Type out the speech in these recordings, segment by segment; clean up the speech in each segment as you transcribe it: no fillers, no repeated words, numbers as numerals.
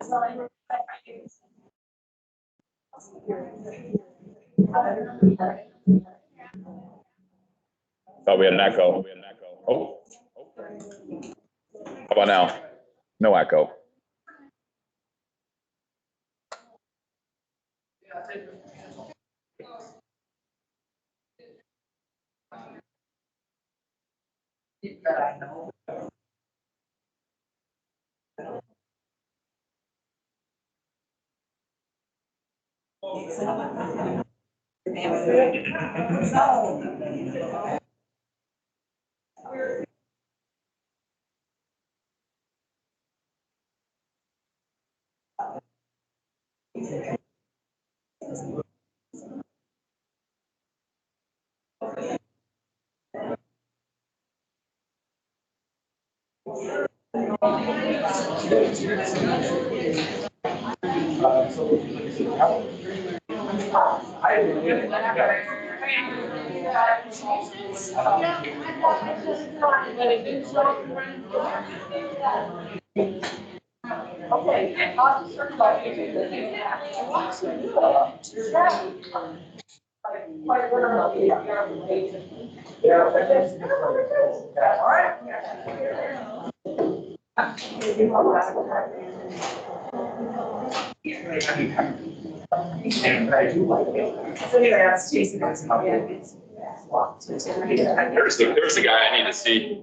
Thought we had an echo. Oh. How about now? No echo. There's the guy I need to see.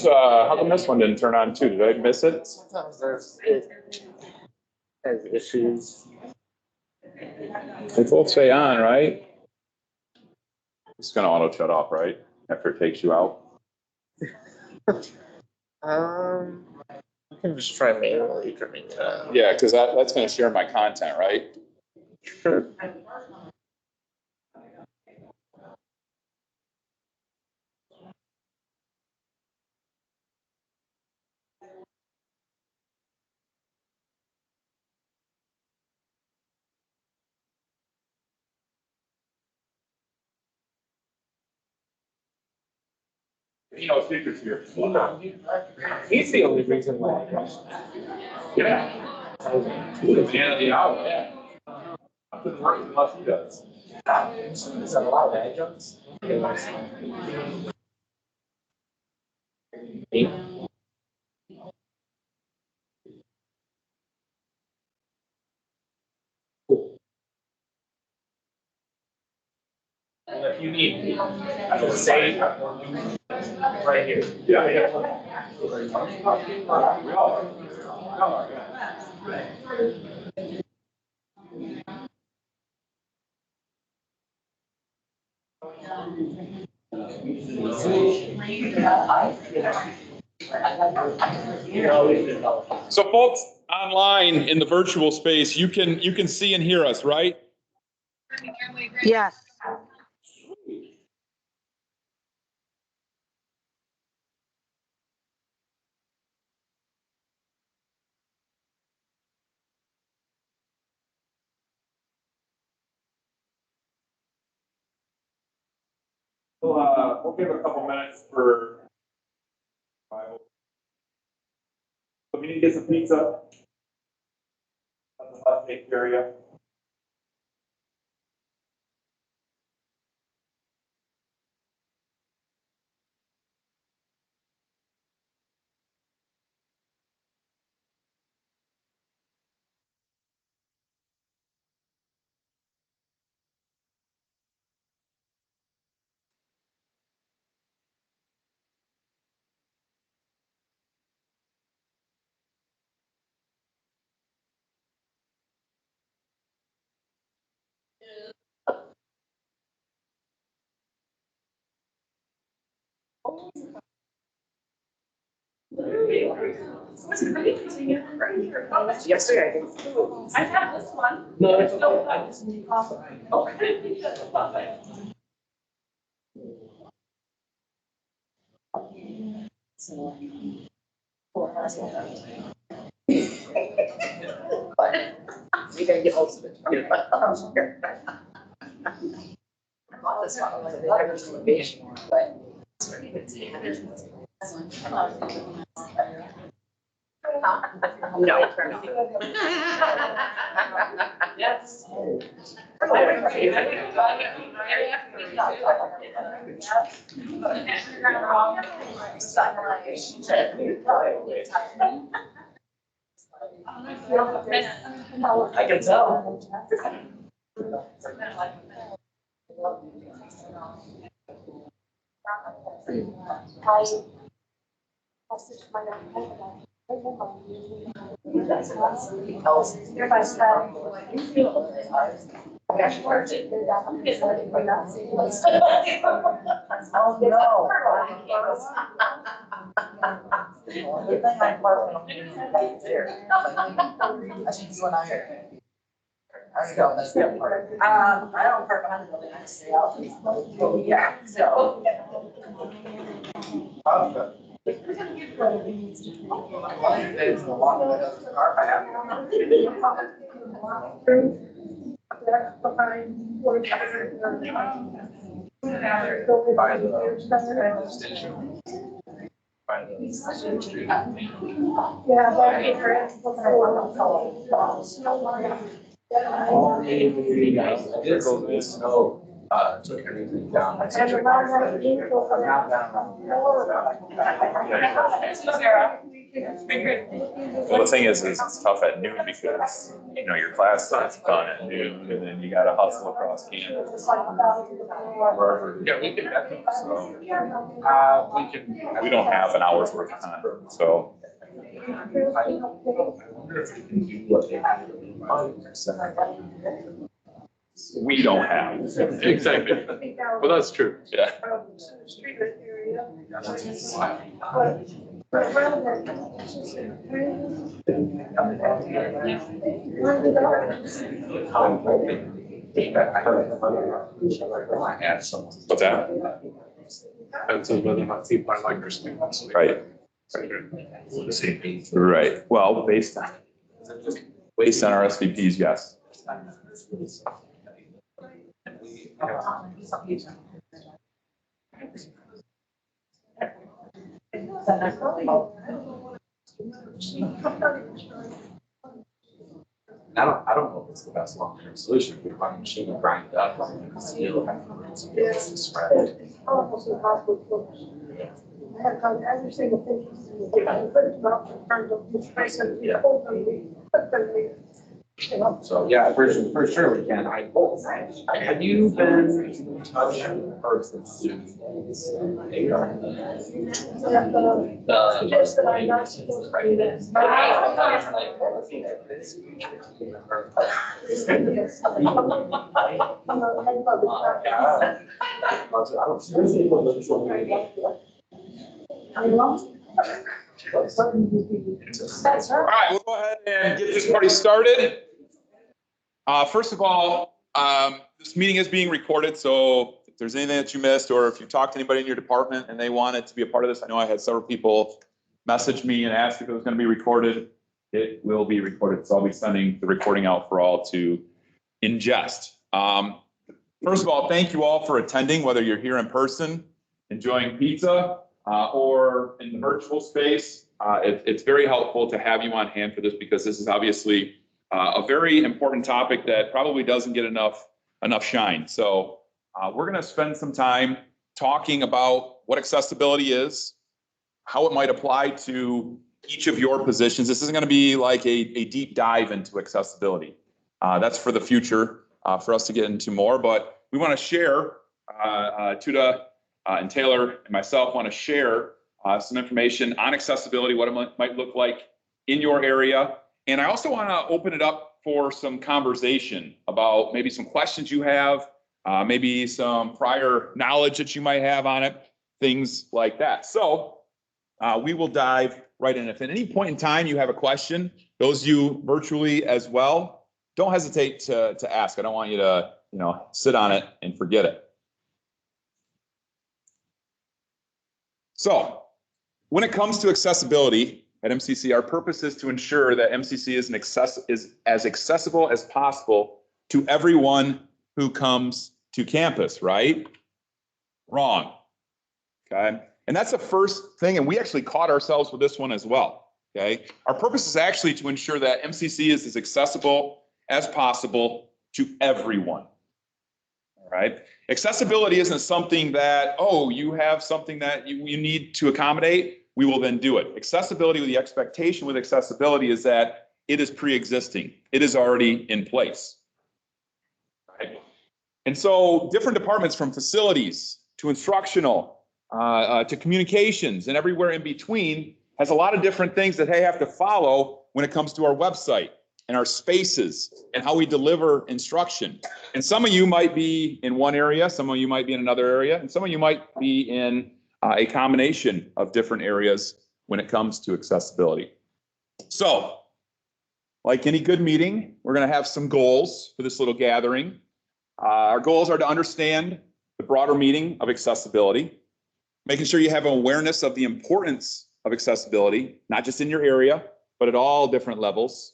How come this one didn't turn on too? Did I miss it? Sometimes it has issues. They both say on, right? It's gonna auto shut off, right? After it takes you out. You can just try manually turning it on. Yeah, because that's gonna share my content, right? Sure. Speakers here. He's the only reason why. Yeah. The man of the hour. Yeah. Nothing works unless he does. Is that a lot of adjuncts? Well, if you need, I will say right here. Yeah. So folks online in the virtual space, you can see and hear us, right? Yes. We'll give a couple minutes for Bible. So we need to get some pizza. That's the left take area. Yesterday, I have this one. No, it's We gotta get most of it. bought this one, like, I never seen it anymore, but. No. Yes. I can tell. Oh, no. I don't park behind the building, I stay out. Yeah, so. Took everything down. Well, the thing is it's tough at noon because, you know, your class starts done at noon and then you gotta hustle across campus. Wherever. Yeah, we can definitely. So, We can. we don't have an hour's worth of time, so. I wonder if we can do what they have. We don't have. Exactly. Well, that's true. Yeah. Add someone. What's that? Depends on whether or not people are like their students. Right. The same thing. Right. Well, based on our SVPs, yes. I don't know if it's the best long-term solution. We run a machine and grind it up. And still have to spread it. Every single thing. So, yeah, for sure we can. Have you been in touch with person students? Just that I'm not supposed to do this. I'm a head public. That's All right, we'll go ahead and get this party started. First of all, this meeting is being recorded, so if there's anything that you missed, or if you talked to anybody in your department and they wanted to be a part of this, I know I had several people message me and ask if it was going to be recorded. It will be recorded, so I'll be sending the recording out for all to ingest. First of all, thank you all for attending, whether you're here in person, enjoying pizza, or in the virtual space. It's very helpful to have you on hand for this because this is obviously a very important topic that probably doesn't get enough shine. So we're going to spend some time talking about what accessibility is, how it might apply to each of your positions. This isn't going to be like a deep dive into accessibility. That's for the future, for us to get into more. But we want to share, Tuda and Taylor and myself want to share some information on accessibility, what it might look like in your area. And I also want to open it up for some conversation about maybe some questions you have, maybe some prior knowledge that you might have on it, things like that. So we will dive right in. If at any point in time you have a question, those of you virtually as well, don't hesitate to ask. I don't want you to, sit on it and forget it. So when it comes to accessibility at MCC, our purpose is to ensure that MCC is as accessible as possible to everyone who comes to campus, right? Wrong. Okay. And that's the first thing. And we actually caught ourselves with this one as well. Okay. Our purpose is actually to ensure that MCC is as accessible as possible to everyone. All right. Accessibility isn't something that, oh, you have something that you need to accommodate, we will then do it. Accessibility, with the expectation with accessibility, is that it is pre-existing. It is already in place. Right? And so different departments, from facilities to instructional to communications and everywhere in between, has a lot of different things that they have to follow when it comes to our website and our spaces and how we deliver instruction. And some of you might be in one area, some of you might be in another area, and some of you might be in a combination of different areas when it comes to accessibility. So, like any good meeting, we're going to have some goals for this little gathering. Our goals are to understand the broader meaning of accessibility, making sure you have awareness of the importance of accessibility, not just in your area, but at all different levels,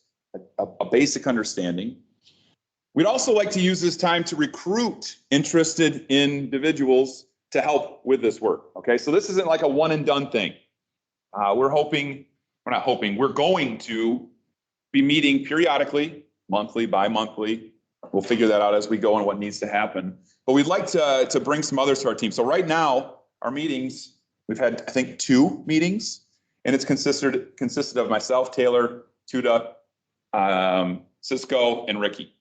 a basic understanding. We'd also like to use this time to recruit interested individuals to help with this work. Okay, so this isn't like a one and done thing. We're going to be meeting periodically, monthly, bi-monthly. We'll figure that out as we go and what needs to happen. But we'd like to bring some others to our team. So right now, our meetings, we've had, I think, 2 meetings, and it's consisted of myself, Taylor, Tuda, Cisco, and Ricky.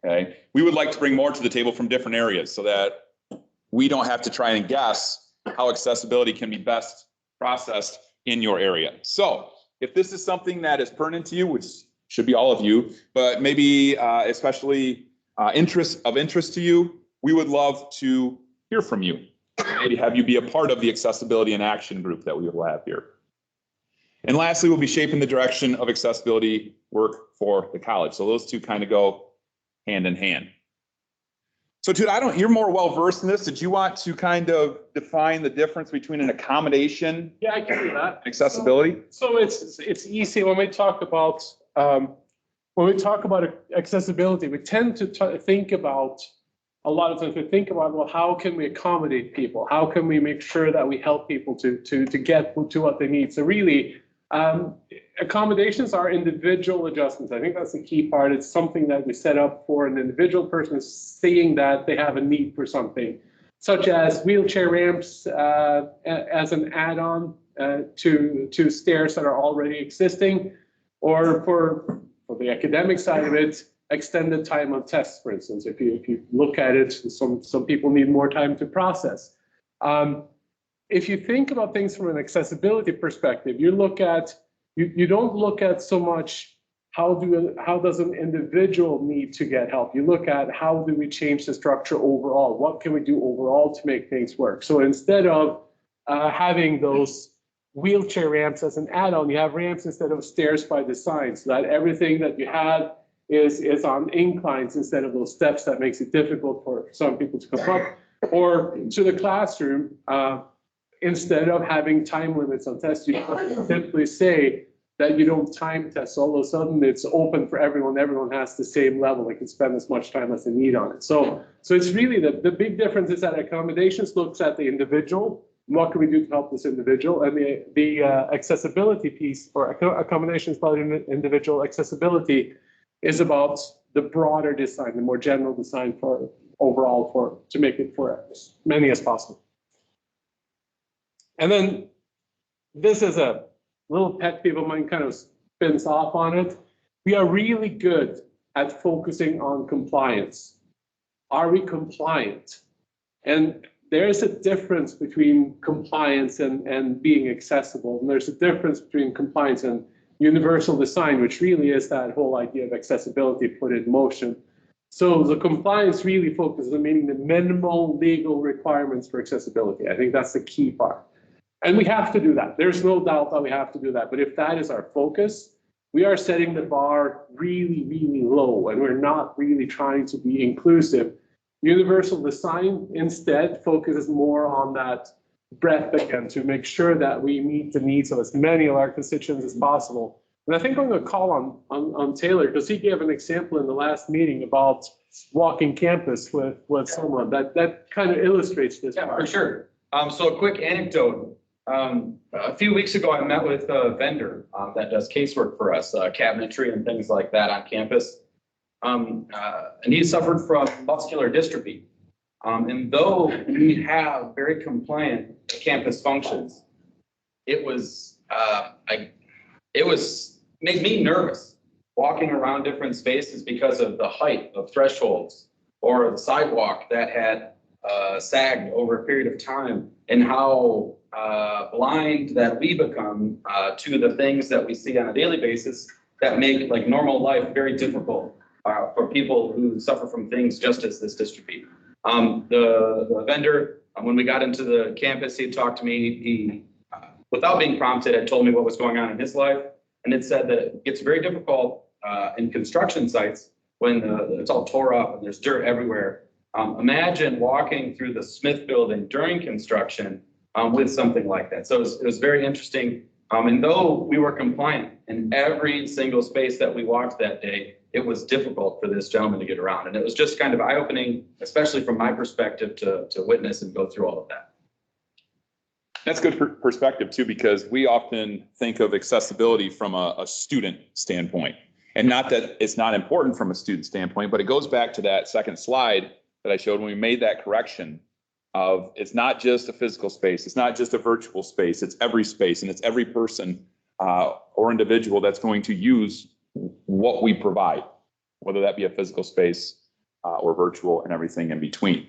Okay, we would like to bring more to the table from different areas so that we don't have to try and guess how accessibility can be best processed in your area. So if this is something that is pertinent to you, which should be all of you, but maybe especially interest to you, we would love to hear from you. Maybe have you be a part of the accessibility and action group that we will have here. And lastly, we'll be shaping the direction of accessibility work for the college. So those two kind of go hand in hand. So, Tude, you're more well-versed in this. Did you want to kind of define the difference between an accommodation? Yeah, I can do that. And accessibility? So it's easy when we talk about accessibility. We tend to think about, a lot of times we think about, well, how can we accommodate people? How can we make sure that we help people to get to what they need? So really, accommodations are individual adjustments. I think that's the key part. It's something that we set up for an individual person seeing that they have a need for something, such as wheelchair ramps as an add-on to stairs that are already existing, or for the academic side of it, extended time on tests, for instance. If you look at it, some people need more time to process. If you think about things from an accessibility perspective, you don't look at so much how does an individual need to get help. You look at how do we change the structure overall? What can we do overall to make things work? So instead of having those wheelchair ramps as an add-on, you have ramps instead of stairs by design, so that everything that you have is on inclines instead of those steps that makes it difficult for some people to come up. Or to the classroom, instead of having time limits on tests, you simply say that you don't time test. All of a sudden, it's open for everyone. Everyone has the same level. They can spend as much time as they need on it. So it's really the big difference is that accommodations looks at the individual. What can we do to help this individual? And the accessibility piece, or accommodations about individual accessibility, is about the broader design, the more general design for overall to make it for as many as possible. And then this is a little pet peeve of mine, kind of spins off on it. We are really good at focusing on compliance. Are we compliant? And there's a difference between compliance and being accessible. And there's a difference between compliance and universal design, which really is that whole idea of accessibility put in motion. So the compliance really focuses on meeting the minimal legal requirements for accessibility. I think that's the key part. And we have to do that. There's no doubt that we have to do that. But if that is our focus, we are setting the bar really, really low, and we're not really trying to be inclusive. Universal design instead focuses more on that breadth again, to make sure that we meet the needs of as many of our constituents as possible. And I think I'm going to call on Taylor, because he gave an example in the last meeting about walking campus with someone. That kind of illustrates this. Yeah, for sure. So a quick anecdote. A few weeks ago, I met with a vendor that does casework for us, cabinetry and things like that on campus. And he suffered from muscular dystrophy. And though we have very compliant campus functions, it was made me nervous walking around different spaces because of the height of thresholds or the sidewalk that had sagged over a period of time, and how blind that we become to the things that we see on a daily basis that make like normal life very difficult for people who suffer from things just as this dystrophy. The vendor, when we got into the campus, he talked to me. He, without being prompted, had told me what was going on in his life, and it said that it gets very difficult in construction sites when it's all tore up and there's dirt everywhere. Imagine walking through the Smith building during construction with something like that. So it was very interesting. And though we were compliant in every single space that we walked that day, it was difficult for this gentleman to get around. And it was just kind of eye-opening, especially from my perspective, to witness and go through all of that. That's good perspective too, because we often think of accessibility from a student standpoint. And not that it's not important from a student standpoint, but it goes back to that second slide that I showed when we made that correction of it's not just a physical space, it's not just a virtual space, it's every space, and it's every person or individual that's going to use what we provide, whether that be a physical space or virtual and everything in between.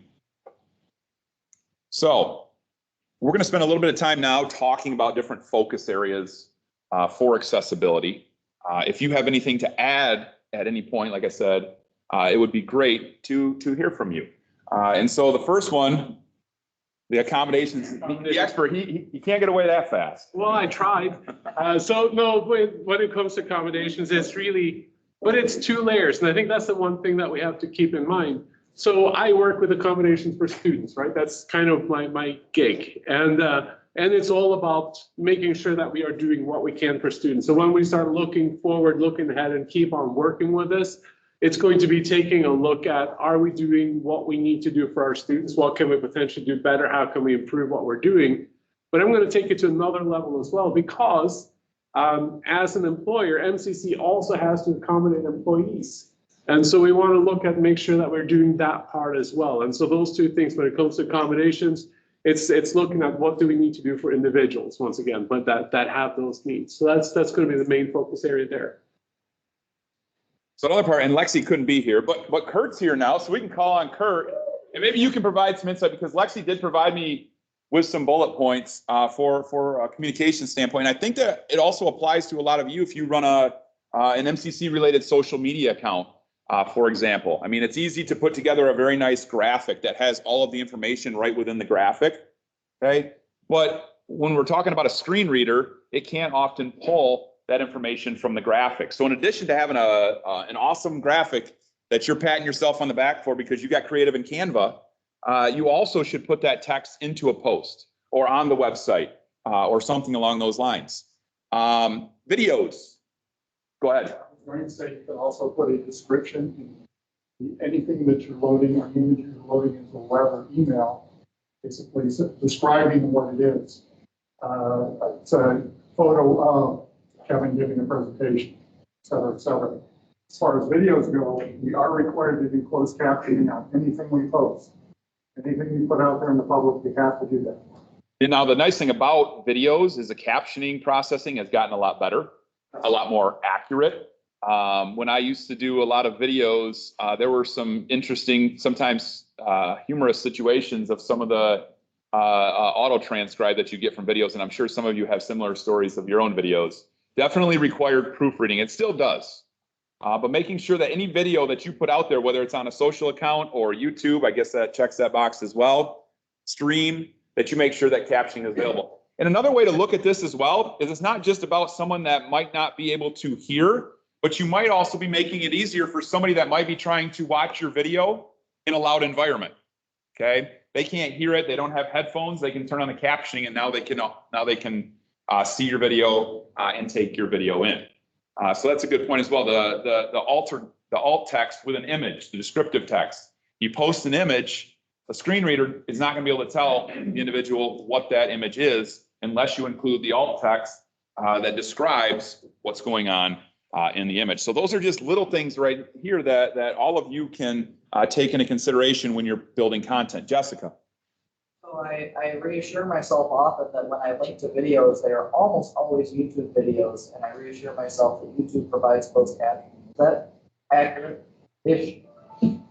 So we're going to spend a little bit of time now talking about different focus areas for accessibility. If you have anything to add at any point, like I said, it would be great to hear from you. And so the first one, the accommodations, the expert, he can't get away that fast. Well, I tried. So no, when it comes to accommodations, it's really, but it's two layers. And I think that's the one thing that we have to keep in mind. So I work with accommodations for students, right? That's kind of my gig. And it's all about making sure that we are doing what we can for students. So when we start looking forward, looking ahead, and keep on working with this, it's going to be taking a look at, are we doing what we need to do for our students? What can we potentially do better? How can we improve what we're doing? But I'm going to take it to another level as well, because as an employer, MCC also has to accommodate employees. And so we want to look at, make sure that we're doing that part as well. And so those two things, when it comes to accommodations, it's looking at what do we need to do for individuals, once again, but that have those needs. So that's going to be the main focus area there. So another part, and Lexi couldn't be here, but Kurt's here now, so we can call on Kurt, and maybe you can provide some insight, because Lexi did provide me with some bullet points for a communication standpoint. I think that it also applies to a lot of you if you run an MCC-related social media account, for example. I mean, it's easy to put together a very nice graphic that has all of the information right within the graphic, okay? But when we're talking about a screen reader, it can't often pull that information from the graphic. So in addition to having an awesome graphic that you're patting yourself on the back for because you got creative in Canva, you also should put that text into a post or on the website or something along those lines. Videos, go ahead. I was going to say you can also put a description in anything that you're loading or image you're loading into a web or email, basically describing what it is. It's a photo of Kevin giving a presentation, et cetera, et cetera. As far as videos go, we are required to do closed captioning on anything we post. Anything we put out there in the public, we have to do that. And now the nice thing about videos is the captioning processing has gotten a lot better, a lot more accurate. When I used to do a lot of videos, there were some interesting, sometimes humorous situations of some of the auto transcribe that you get from videos. And I'm sure some of you have similar stories of your own videos. Definitely required proofreading. It still does. But making sure that any video that you put out there, whether it's on a social account or YouTube, I guess that checks that box as well, stream, that you make sure that captioning is available. And another way to look at this as well is it's not just about someone that might not be able to hear, but you might also be making it easier for somebody that might be trying to watch your video in a loud environment. Okay, they can't hear it. They don't have headphones. They can turn on the captioning, and now they can see your video and take your video in. So that's a good point as well. The alt text with an image, the descriptive text. You post an image, a screen reader is not going to be able to tell the individual what that image is unless you include the alt text that describes what's going on in the image. So those are just little things right here that all of you can take into consideration when you're building content. Jessica. So I reassure myself often that when I link to videos, they are almost always YouTube videos, and I reassure myself that YouTube provides closed captioning. Is that accurate?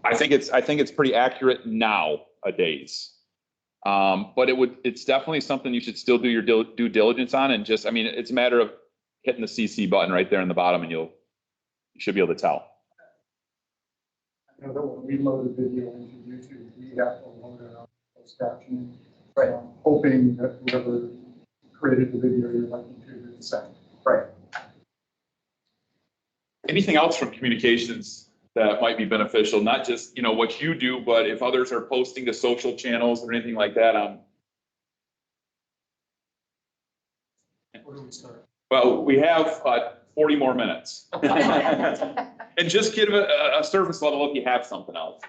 I think it's pretty accurate nowadays. But it's definitely something you should still do your due diligence on, and just, I mean, it's a matter of hitting the CC button right there in the bottom, and you should be able to tell. I know that when we load a video into YouTube, we have to load it up closed captioning. Right. Hoping that whoever created the video you're liking to do the same. Right. Anything else from communications that might be beneficial? Not just, what you do, but if others are posting to social channels or anything like that. Where do we start? Well, we have 40 more minutes. And just give a surface level if you have something else.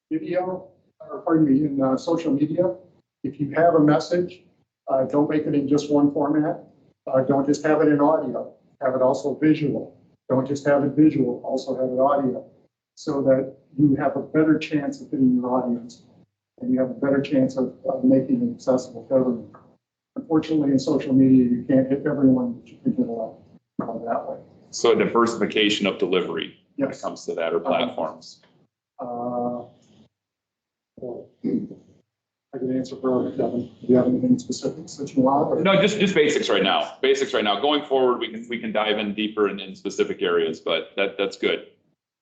Video, or pardon me, in social media, if you have a message, don't make it in just one format. Don't just have it in audio, have it also visual. Don't just have it visual, also have it audio, so that you have a better chance of hitting your audience and you have a better chance of making it accessible to everyone. Unfortunately, in social media, you can't hit everyone, but you can hit a lot that way. So a diversification of delivery when it Yes. comes to that, or platforms. I can answer for Kevin. Do you have anything specific that you want? Or? No, just basics right now. Basics right now. Going forward, we can dive in deeper in specific areas, but that's good.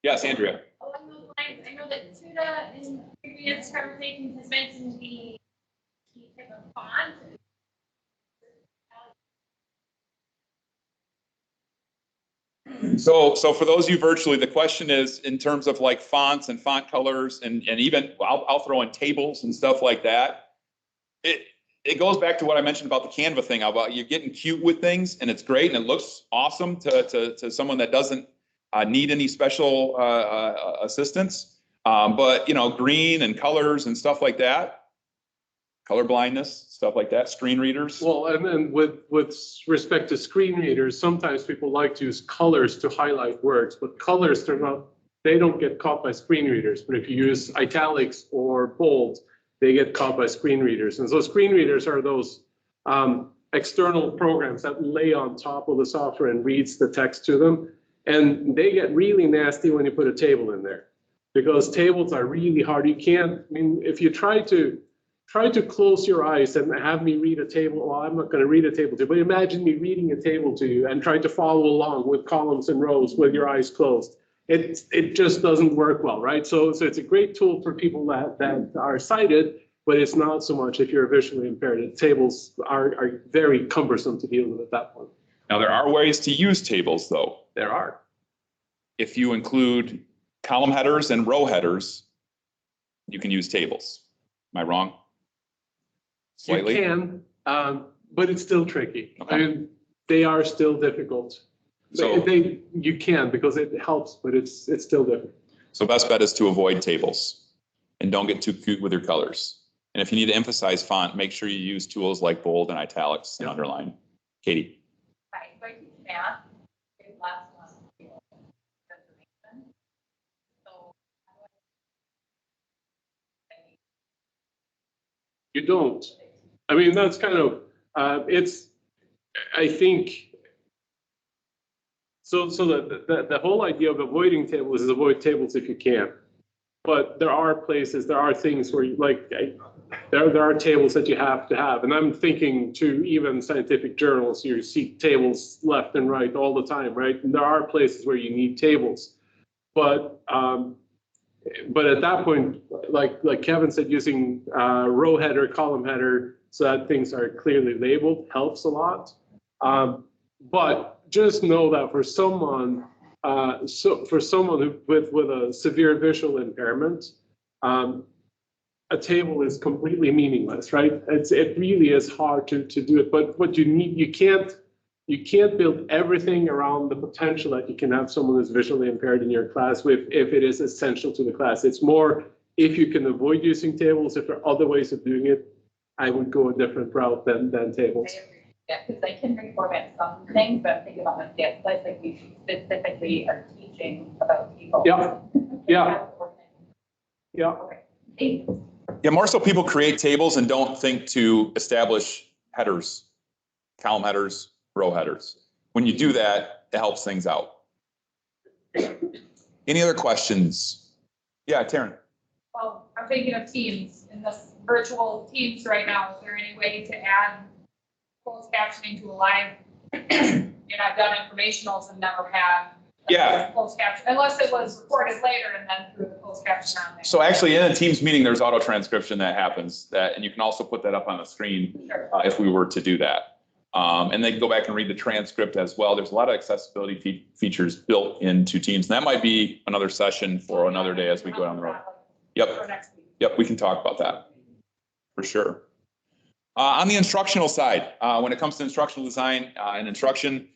Yes, Andrea. Along those lines, I know that Tuda in previous conversations has mentioned the type of font. So for those of you virtually, the question is in terms of like fonts and font colors and even I'll throw in tables and stuff like that. It goes back to what I mentioned about the Canva thing, about you're getting cute with things and it's great and it looks awesome to someone that doesn't need any special assistance. But green and colors and stuff like that. Color blindness, stuff like that, screen readers. Well, and then with respect to screen readers, sometimes people like to use colors to highlight words, but colors they don't get caught by screen readers. But if you use italics or bold, they get caught by screen readers. And so screen readers are those external programs that lay on top of the software and reads the text to them. And they get really nasty when you put a table in there, because tables are really hard. You can't, if you try to close your eyes and have me read a table. Well, I'm not going to read a table to you, but imagine me reading a table to you and trying to follow along with columns and rows with your eyes closed. It just doesn't work well, right? So it's a great tool for people that are sighted, but it's not so much if you're visually impaired. Tables are very cumbersome to deal with at that point. Now, there are ways to use tables, though. There are. If you include column headers and row headers, you can use tables. Am I wrong? Slightly? You can, but it's still tricky. Okay. They are still difficult. So You can, because it helps, but it's still difficult. So best bet is to avoid tables and don't get too cute with your colors. And if you need to emphasize font, make sure you use tools like bold and italics and underline. Katie. Right, so I teach math, in last one, information. So. You don't. That's kind of, I think, so the whole idea of avoiding tables is avoid tables if you can. But there are things where there are tables that you have to have. And I'm thinking to even scientific journals, you see tables left and right all the time, right? And there are places where you need tables. But at that point, like Kevin said, using row header, column header, so that things are clearly labeled helps a lot. But just know that for someone who with a severe visual impairment, a table is completely meaningless, right? It really is hard to do it, but what you can't build everything around the potential that you can have someone who's visually impaired in your class with if it is essential to the class. It's more if you can avoid using tables, if there are other ways of doing it, I would go a different route than tables. Yeah, because I can reformat some things, but I'm thinking about my dance slides, like we specifically are teaching about people. Yeah, yeah, yeah. Okay. Yeah, more so people create tables and don't think to establish headers, column headers, row headers. When you do that, it helps things out. Any other questions? Yeah, Taryn. Well, I'm thinking of Teams, in this virtual Teams right now, is there any way to add closed captioning to a live? And I've done informationals and never had Yeah. closed caption, unless it was recorded later and then threw the closed caption on there. So actually in a Teams meeting, there's auto transcription that happens and you can also put that up on the screen Sure. if we were to do that. And they can go back and read the transcript as well. There's a lot of accessibility features built into Teams. And that might be another session for another day as we go down the road. Yep. For next week. Yep, we can talk about that for sure. On the instructional side, when it comes to instructional design and instruction,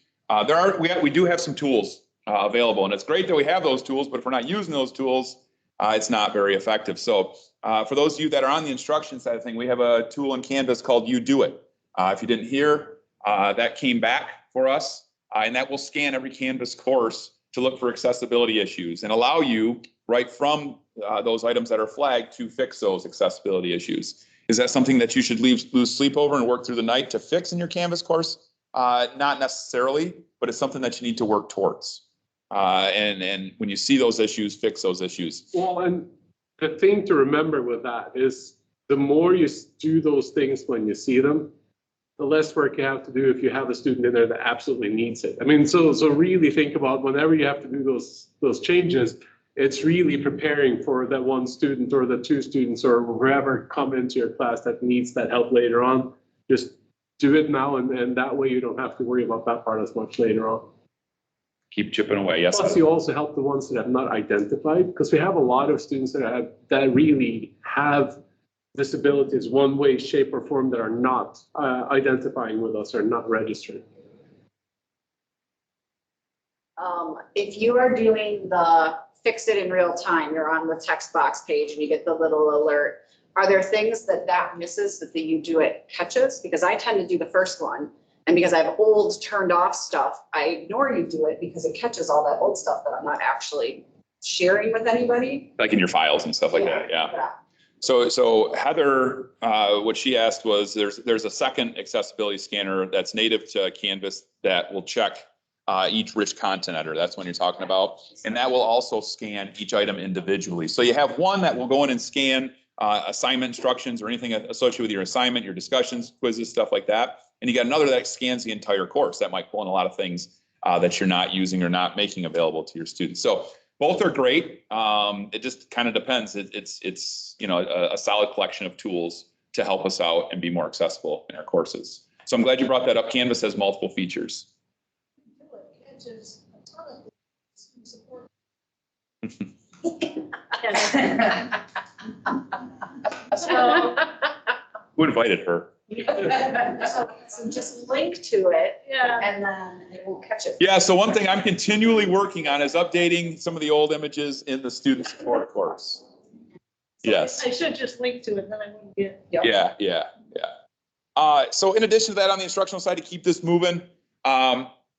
we do have some tools available, and it's great that we have those tools. But if we're not using those tools, it's not very effective. So for those of you that are on the instruction side of things, we have a tool in Canvas called You Do It. If you didn't hear, that came back for us, and that will scan every Canvas course to look for accessibility issues and allow you right from those items that are flagged to fix those accessibility issues. Is that something that you should lose sleep over and work through the night to fix in your Canvas course? Not necessarily, but it's something that you need to work towards. And when you see those issues, fix those issues. Well, and the thing to remember with that is the more you do those things when you see them, the less work you have to do if you have a student in there that absolutely needs it. I mean, so really think about whenever you have to do those changes, it's really preparing for that one student or the two students or whoever come into your class that needs that help later on. Just do it now, and that way you don't have to worry about that part as much later on. Keep chipping away. Yes. Plus, you also help the ones that have not identified, because we have a lot of students that really have disabilities one way, shape, or form that are not identifying with us or not registered. If you are doing the fix it in real time, you're on the text box page and you get the little alert. Are there things that misses that the You Do It catches? Because I tend to do the first one, and because I have old turned off stuff, I ignore You Do It because it catches all that old stuff that I'm not actually sharing with anybody. Like in your files and stuff like that. Yeah. So Heather, what she asked was there's a second accessibility scanner that's native to Canvas that will check each rich content editor. That's what you're talking about. And that will also scan each item individually. So you have one that will go in and scan assignment instructions or anything associated with your assignment, your discussions, quizzes, stuff like that. And you got another that scans the entire course. That might pull in a lot of things that you're not using or not making available to your students. So both are great. It just kind of depends. It's a solid collection of tools to help us out and be more accessible in our courses. So I'm glad you brought that up. Canvas has multiple features. So, Who invited her? so just link to it, Yeah. and then it will catch it. Yeah, so one thing I'm continually working on is updating some of the old images in the student support course. Yes. I should just link to it, then I wouldn't get. Yeah. So in addition to that, on the instructional side, to keep this moving,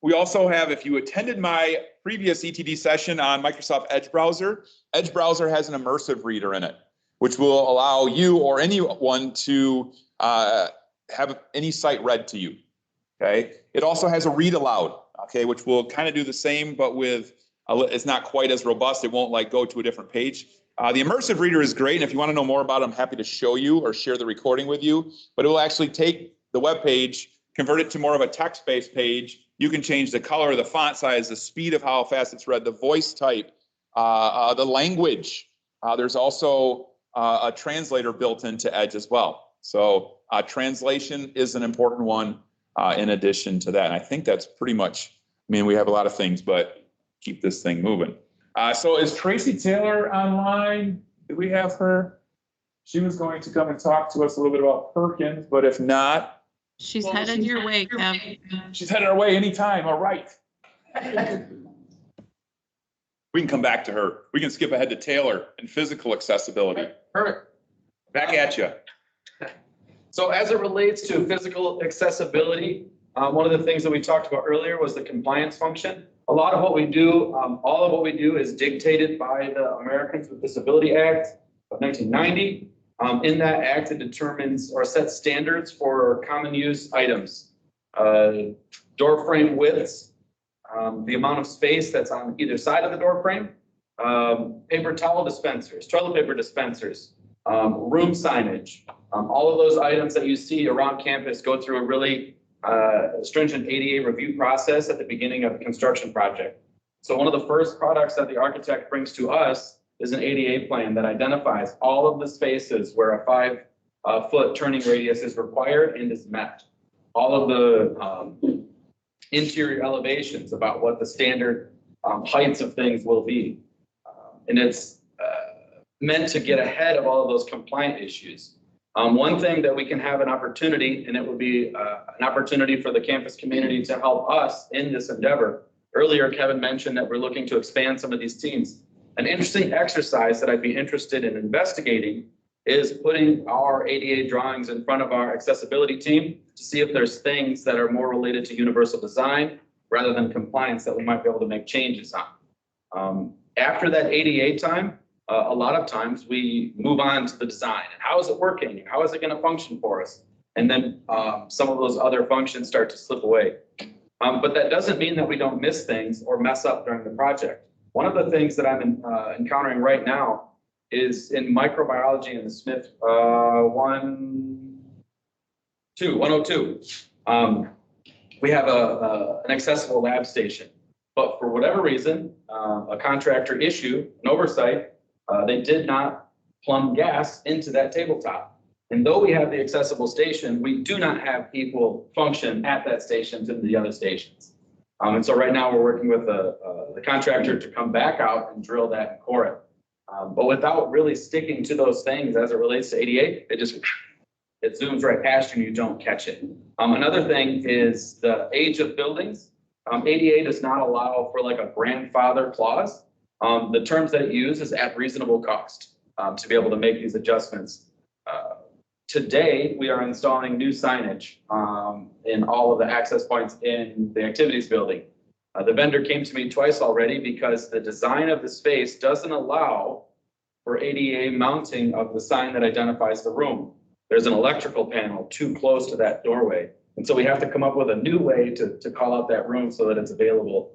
we also have, if you attended my previous ETD session on Microsoft Edge Browser, Edge Browser has an immersive reader in it, which will allow you or anyone to have any site read to you, okay? It also has a read aloud, okay, which will kind of do the same, but it's not quite as robust. It won't like go to a different page. The immersive reader is great, and if you want to know more about it, I'm happy to show you or share the recording with you, but it will actually take the web page, convert it to more of a text-based page. You can change the color, the font size, the speed of how fast it's read, the voice type, the language. There's also a translator built into Edge as well. So translation is an important one in addition to that. And I think that's pretty much, we have a lot of things, but keep this thing moving. So is Tracy Taylor online? Do we have her? She was going to come and talk to us a little bit about Perkins, but if not, She's headed your way, Kev. she's headed our way anytime. All right. We can come back to her. We can skip ahead to Taylor and physical accessibility. Perfect. Back at you. So as it relates to physical accessibility, one of the things that we talked about earlier was the compliance function. A lot of what we do, all of what we do is dictated by the Americans with Disability Act of 1990. In that act, it determines or sets standards for common use items, door frame widths, the amount of space that's on either side of the door frame, paper towel dispensers, toilet paper dispensers, room signage. All of those items that you see around campus go through a really stringent ADA review process at the beginning of a construction project. So one of the first products that the architect brings to us is an ADA plan that identifies all of the spaces where a 5-foot turning radius is required and is met. All of the interior elevations about what the standard heights of things will be. And it's meant to get ahead of all of those compliant issues. One thing that we can have an opportunity, and it would be an opportunity for the campus community to help us in this endeavor. Earlier, Kevin mentioned that we're looking to expand some of these teams. An interesting exercise that I'd be interested in investigating is putting our ADA drawings in front of our accessibility team to see if there's things that are more related to universal design rather than compliance that we might be able to make changes on. After that ADA time, a lot of times we move on to the design and how is it working? How is it going to function for us? And then some of those other functions start to slip away. But that doesn't mean that we don't miss things or mess up during the project. One of the things that I'm encountering right now is in microbiology in the Smith 102. We have an accessible lab station, but for whatever reason, a contractor issue, an oversight, they did not plumb gas into that tabletop. And though we have the accessible station, we do not have people function at that station to the other stations. And so right now we're working with the contractor to come back out and drill that and core it. But without really sticking to those things as it relates to ADA, it zooms right past you and you don't catch it. Another thing is the age of buildings. ADA does not allow for like a grandfather clause. The terms that it uses is at reasonable cost to be able to make these adjustments. Today, we are installing new signage in all of the access points in the activities building. The vendor came to me twice already because the design of the space doesn't allow for ADA mounting of the sign that identifies the room. There's an electrical panel too close to that doorway. And so we have to come up with a new way to call out that room so that it's available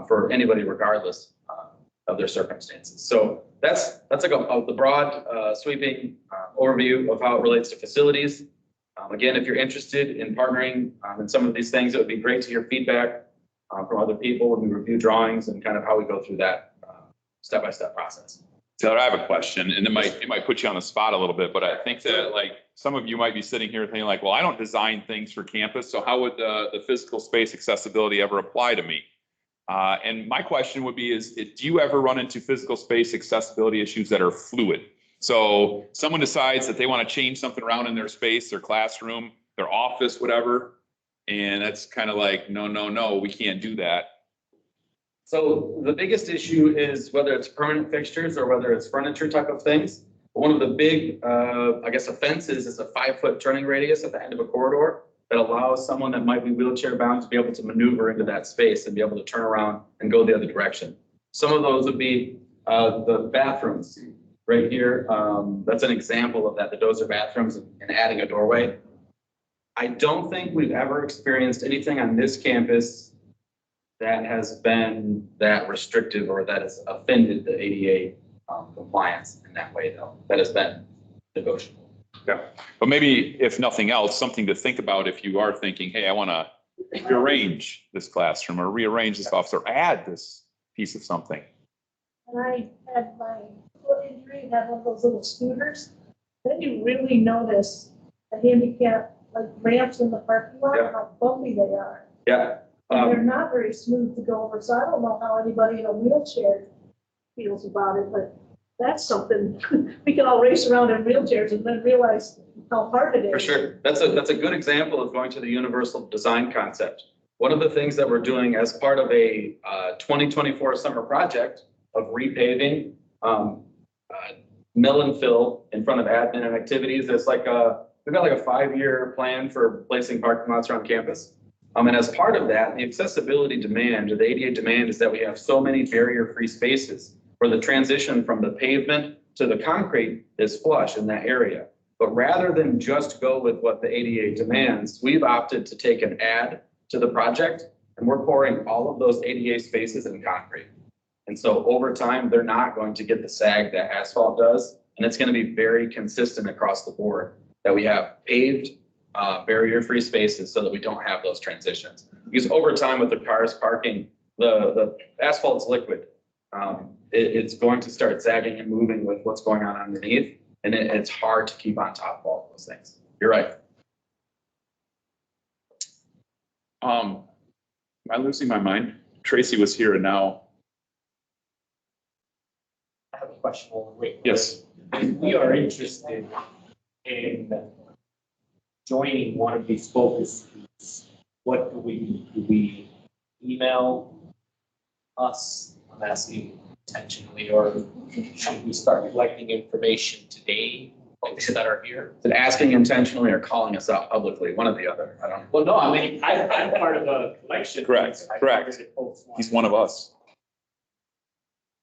for anybody regardless of their circumstances. So that's like the broad sweeping overview of how it relates to facilities. Again, if you're interested in partnering in some of these things, it would be great to hear feedback from other people when we review drawings and kind of how we go through that step-by-step process. Taylor, I have a question, and it might put you on the spot a little bit, but I think that like some of you might be sitting here thinking like, well, I don't design things for campus, so how would the physical space accessibility ever apply to me? And my question would be do you ever run into physical space accessibility issues that are fluid? So someone decides that they want to change something around in their space, their classroom, their office, whatever, and that's kind of like, no, we can't do that. So the biggest issue is whether it's permanent fixtures or whether it's furniture type of things. One of the big, offenses is a 5-foot turning radius at the end of a corridor that allows someone that might be wheelchair bound to be able to maneuver into that space and be able to turn around and go the other direction. Some of those would be the bathrooms right here. That's an example of that, the dozer bathrooms and adding a doorway. I don't think we've ever experienced anything on this campus that has been that restrictive or that has offended the ADA compliance in that way, though. That has been negotiable. Yeah, but maybe if nothing else, something to think about if you are thinking, hey, I want to rearrange this classroom or rearrange this office or add this piece of something. And I had my foot injury, had one of those little scooters. Then you really notice the handicap, like ramps in the parking lot, Yeah. how bumpy they are. Yeah. And they're not very smooth to go over, so I don't know how anybody in a wheelchair feels about it, but that's something, we can all race around in wheelchairs and then realize how hard it is. For sure. That's a good example of going to the universal design concept. One of the things that we're doing as part of a 2024 summer project of repaving, mill and fill in front of admin and activities. It's like we've got like a 5-year plan for placing parking lots around campus. And as part of that, the accessibility demand, or the ADA demand, is that we have so many barrier-free spaces where the transition from the pavement to the concrete is flush in that area. But rather than just go with what the ADA demands, we've opted to take an add to the project, and we're pouring all of those ADA spaces in concrete. And so over time, they're not going to get the sag that asphalt does, and it's going to be very consistent across the board that we have paved barrier-free spaces so that we don't have those transitions. Because over time with the cars parking, the asphalt's liquid. It's going to start sagging and moving with what's going on underneath, and it's hard to keep on top of all those things. You're right. Am I losing my mind? Tracy was here and now. I have a question. Wait. Yes. If we are interested in joining one of these focus groups, what do we email us? I'm asking intentionally, or should we start collecting information today, folks that are here? Is it asking intentionally or calling us out publicly? One or the other. I don't know. Well, no, I mean, I'm part of a collection. Correct, correct. He's one of us.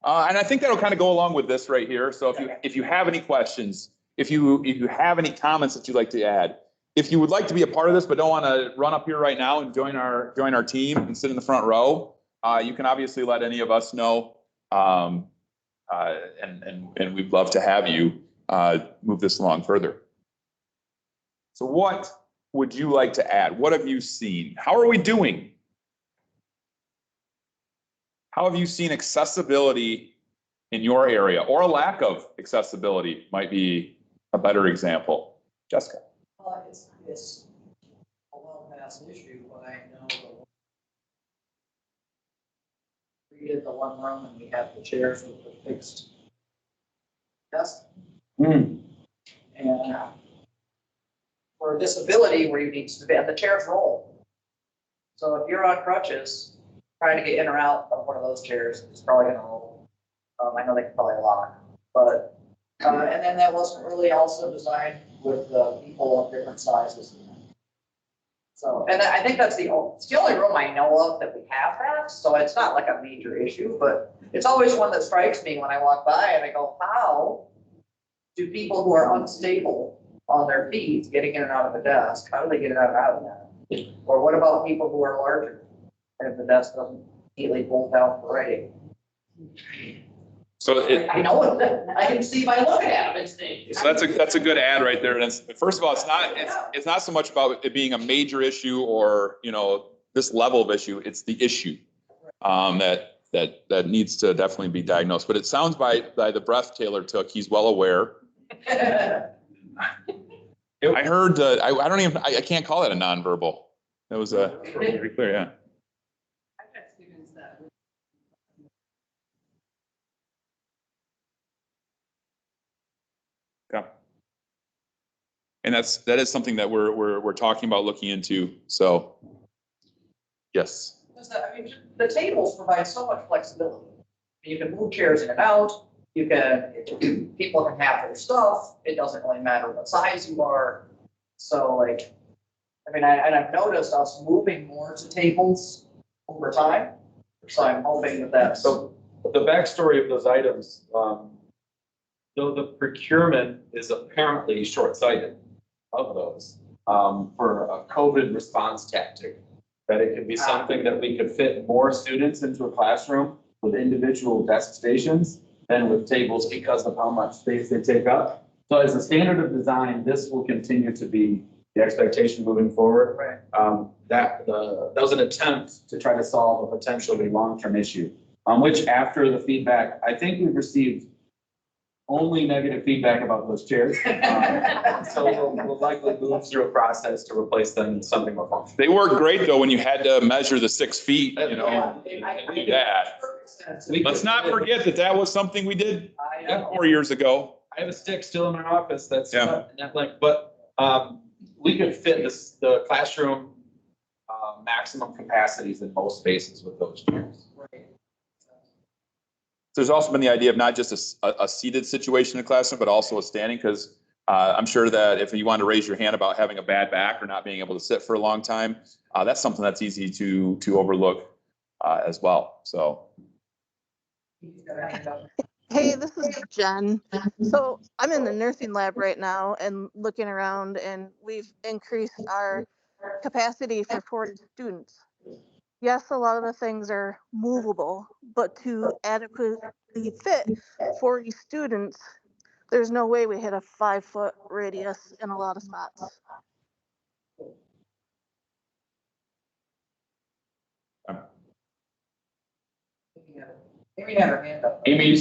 And I think that'll kind of go along with this right here. So if you have any questions, if you have any comments that you'd like to add, if you would like to be a part of this but don't want to run up here right now and join our team and sit in the front row, you can obviously let any of us know, and we'd love to have you move this along further. So what would you like to add? What have you seen? How are we doing? How have you seen accessibility in your area, or a lack of accessibility might be a better example? Jessica. Well, it's a well-past issue, but I know we did the one room and we had the chairs with the fixed desk. And for disability, where you need to be, and the chairs roll. So if you're on crutches, trying to get in or out of one of those chairs is probably gonna roll. I know they can probably lock, but, and then that wasn't really also designed with people of different sizes. So, and I think it's the only room I know of that we have that, so it's not like a major issue, but it's always one that strikes me when I walk by and I go, how do people who are unstable on their feet getting in and out of a desk, how do they get in and out of that? Or what about people who are larger and the desk doesn't neatly bolt out for writing? So I know it, I can see by looking at them, so that's a good ad right there. And it's, first of all, it's not so much about it being a major issue or, this level of issue. It's the issue that needs to definitely be diagnosed. But it sounds by the breath Taylor took, he's well aware. I heard, I can't call it a nonverbal. That was pretty clear, yeah. Yeah. And that is something that we're talking about looking into. So, yes. The tables provide so much flexibility. You can move chairs in and out. People can have their stuff. It doesn't really matter what size you are. So I've noticed us moving more to tables over time. So I'm hoping that. So the backstory of those items, though the procurement is apparently short-sighted of those for a COVID response tactic, that it could be something that we could fit more students into a classroom with individual desk stations than with tables because of how much space they take up. So as a standard of design, this will continue to be the expectation moving forward. Right. That was an attempt to try to solve a potentially long-term issue, which after the feedback, I think we've received only negative feedback about those chairs. So we'll likely move through a process to replace them in something more functional. They work great though when you had to measure the 6 feet, and do that. Let's not forget that that was something we did I know. 4 years ago. I have a stick still in my office that's, Yeah. not like, but, we could fit this, the classroom, maximum capacities in most spaces with those chairs. There's also been the idea of not just a seated situation in the classroom, but also a standing, because I'm sure that if you want to raise your hand about having a bad back or not being able to sit for a long time, that's something that's easy to overlook as well. So. Hey, this is Jen. So I'm in the nursing lab right now and looking around, and we've increased our capacity for 40 students. Yes, a lot of the things are movable, but to adequately fit 40 students, there's no way we hit a 5-foot radius in a lot of spots. Amy had her hand up. Amy,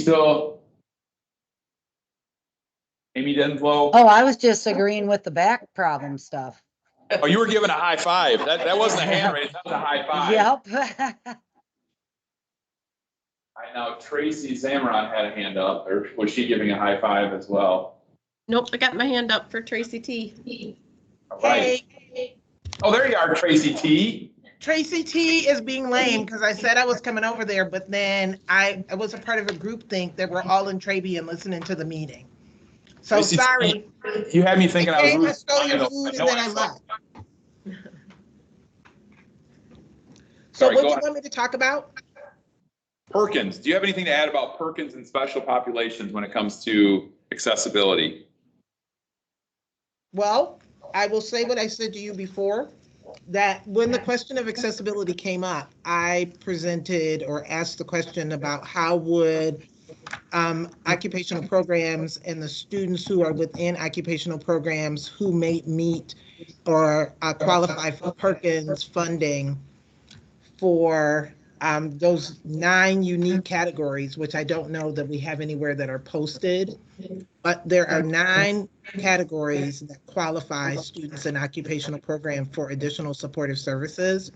Amy Denflo? Oh, I was just agreeing with the back problem stuff. Oh, you were giving a high five. That wasn't a hand raise, that was a high five. Yep. I know Tracy Zamron had a hand up, or was she giving a high five as well? Nope, I got my hand up for Tracy T. All right. Oh, there you are, Tracy T. Tracy T is being lame because I said I was coming over there, but then I was a part of a group think that we're all in Traby and listening to the meeting. So Tracy T, sorry. you had me thinking I was I losing. stole your food and then I left. So Sorry, what do go you ahead. want me to talk about? Perkins, do you have anything to add about Perkins and special populations when it comes to accessibility? Well, I will say what I said to you before, that when the question of accessibility came up, I presented or asked the question about how would occupational programs and the students who are within occupational programs who may meet or qualify for Perkins funding for those 9 unique categories, which I don't know that we have anywhere that are posted, but there are 9 categories that qualify students in occupational program for additional supportive services.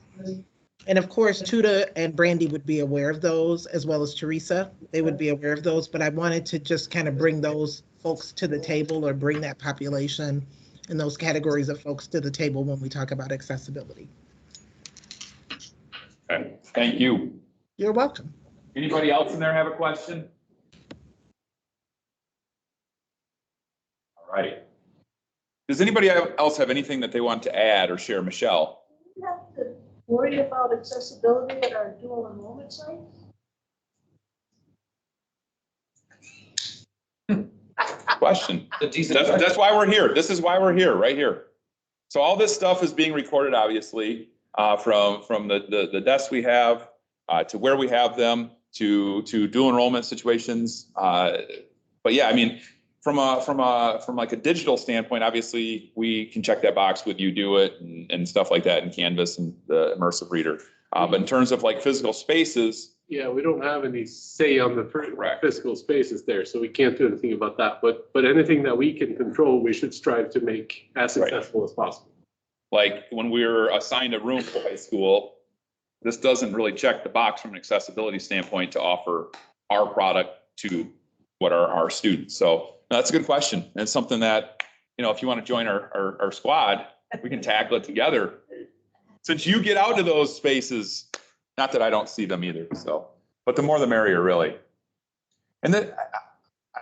And of course, Tuda and Brandy would be aware of those, as well as Teresa. They would be aware of those, but I wanted to just kind of bring those folks to the table, or bring that population and those categories of folks to the table when we talk about accessibility. Okay, thank you. You're welcome. Anybody else in there have a question? All right. Does anybody else have anything that they want to add or share? Michelle? Do we have to worry about accessibility at our dual enrollment sites? Question. That's why we're here. This is why we're here, right here. So all this stuff is being recorded, obviously, from the desks we have to where we have them to dual enrollment situations. But yeah, I mean, from like a digital standpoint, obviously we can check that box with You Do It and stuff like that in Canvas and the immersive reader. But in terms of like physical spaces. Yeah, we don't have any say on the physical spaces there, so we can't do anything about that. But anything that we can control, we should strive to make as accessible as possible. Like when we were assigned a room for high school, this doesn't really check the box from an accessibility standpoint to offer our product to what are our students. So that's a good question. And it's something that, you know, if you want to join our squad, we can tackle it together. Since you get out to those spaces, not that I don't see them either. So, but the more the merrier, really. And then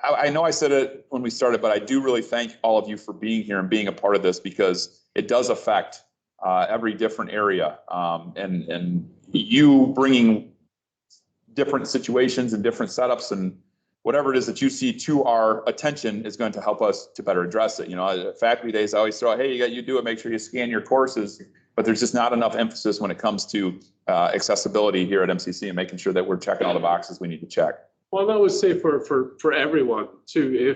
I know I said it when we started, but I do really thank all of you for being here and being a part of this, because it does affect every different area. And you bringing different situations and different setups and whatever it is that you see to our attention is going to help us to better address it. You know, faculty days, I always throw out, hey, You Do It, make sure you scan your courses. But there's just not enough emphasis when it comes to accessibility here at MCC and making sure that we're checking all the boxes we need to check. Well, I would say for everyone too,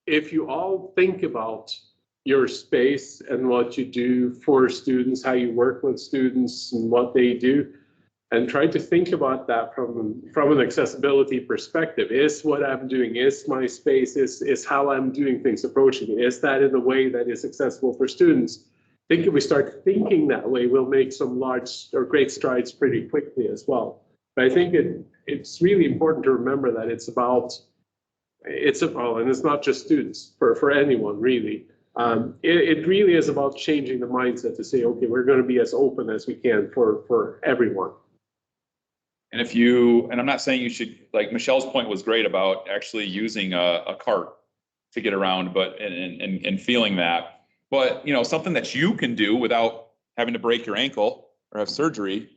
if you all think about your space and what you do for students, how you work with students and what they do, and try to think about that from an accessibility perspective. Is what I'm doing, is my space, is how I'm doing things, approaching it, is that in a way that is accessible for students? I think if we start thinking that way, we'll make some large or great strides pretty quickly as well. But I think it's really important to remember that and it's not just students, for anyone really. It really is about changing the mindset to say, okay, we're going to be as open as we can for everyone. And and I'm not saying you should, like Michelle's point was great about actually using a cart to get around, but and feeling that. But something that you can do without having to break your ankle or have surgery,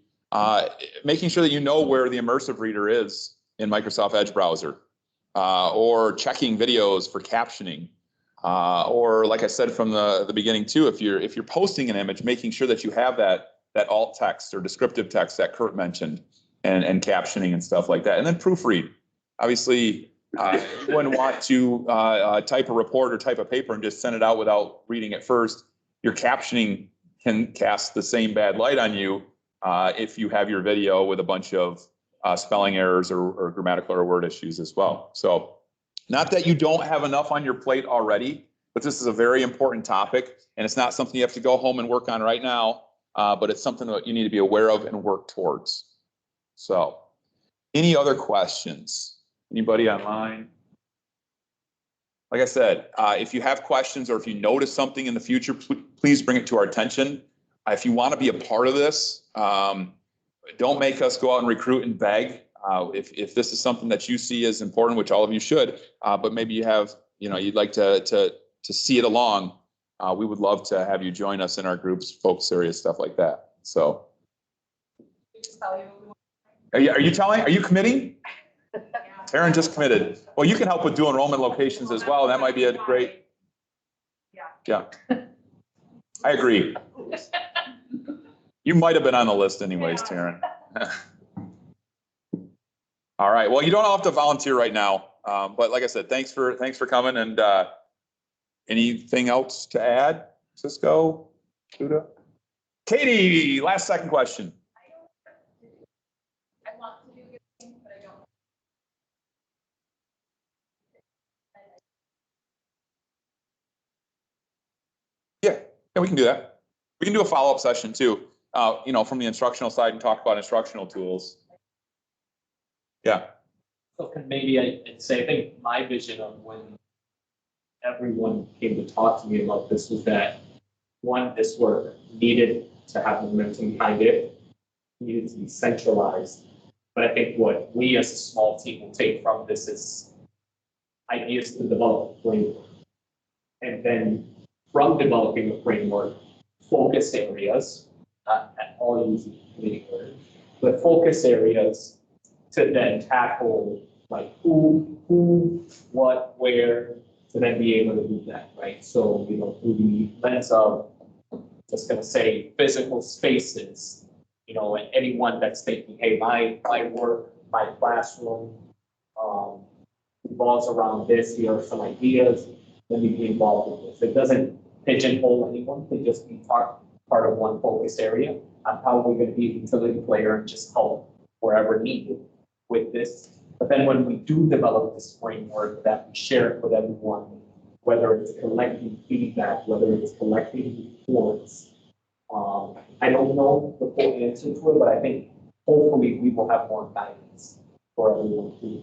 making sure that you know where the immersive reader is in Microsoft Edge browser, or checking videos for captioning, or like I said from the beginning too, if you're posting an image, making sure that you have that alt text or descriptive text that Kurt mentioned, and captioning and stuff like that, and then proofread. Obviously, you wouldn't want to type a report or type a paper and just send it out without reading it first. Your captioning can cast the same bad light on you if you have your video with a bunch of spelling errors or grammatical or word issues as well. So not that you don't have enough on your plate already, but this is a very important topic, and it's not something you have to go home and work on right now, but it's something that you need to be aware of and work towards. So any other questions? Anybody online? Like I said, if you have questions or if you notice something in the future, please bring it to our attention. If you want to be a part of this, don't make us go out and recruit and beg. If this is something that you see as important, which all of you should, but maybe you have, you'd like to see it along, we would love to have you join us in our groups, focus areas, stuff like that. So, are you committing? Taryn just committed. Well, you can help with dual enrollment locations as well. That might be a great. Yeah. I agree. You might have been on the list anyways, Taryn. All right. Well, you don't all have to volunteer right now. But like I said, thanks for coming. And anything else to add, Cisco, Luda? Katie, last second question. I want to do good things, but I don't. Yeah, we can do that. We can do a follow-up session too, from the instructional side and talk about instructional tools. Yeah. So maybe I'd say, I think my vision of when everyone came to talk to me about this was that, one, this work needed to have momentum behind it, needed to be centralized. But I think what we as a small team will take from this is ideas to develop a framework. And then from developing a framework, focus areas, not at all easy community work, but focus areas to then tackle like who, what, where, to then be able to do that, right? So, through the lens of, just gonna say, physical spaces, and anyone that's thinking, hey, my work, my classroom revolves around this, here are some ideas, let me be involved with this. It doesn't pigeonhole anyone, they just be part of one focus area. I'm probably gonna be a utility player and just help wherever needed with this. But then when we do develop this framework, that we share it with everyone, whether it's collecting feedback, whether it's collecting reports. I don't know the full answer to it, but I think hopefully we will have more guidance for everyone too.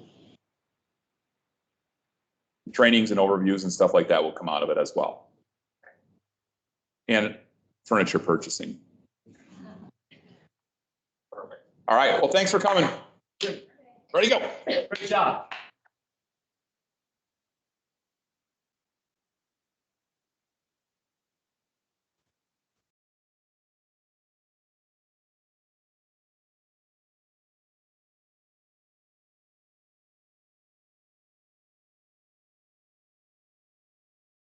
Trainings and overviews and stuff like that will come out of it as well. And furniture purchasing. Perfect. All right. Well, thanks for coming. Ready to go. Great job.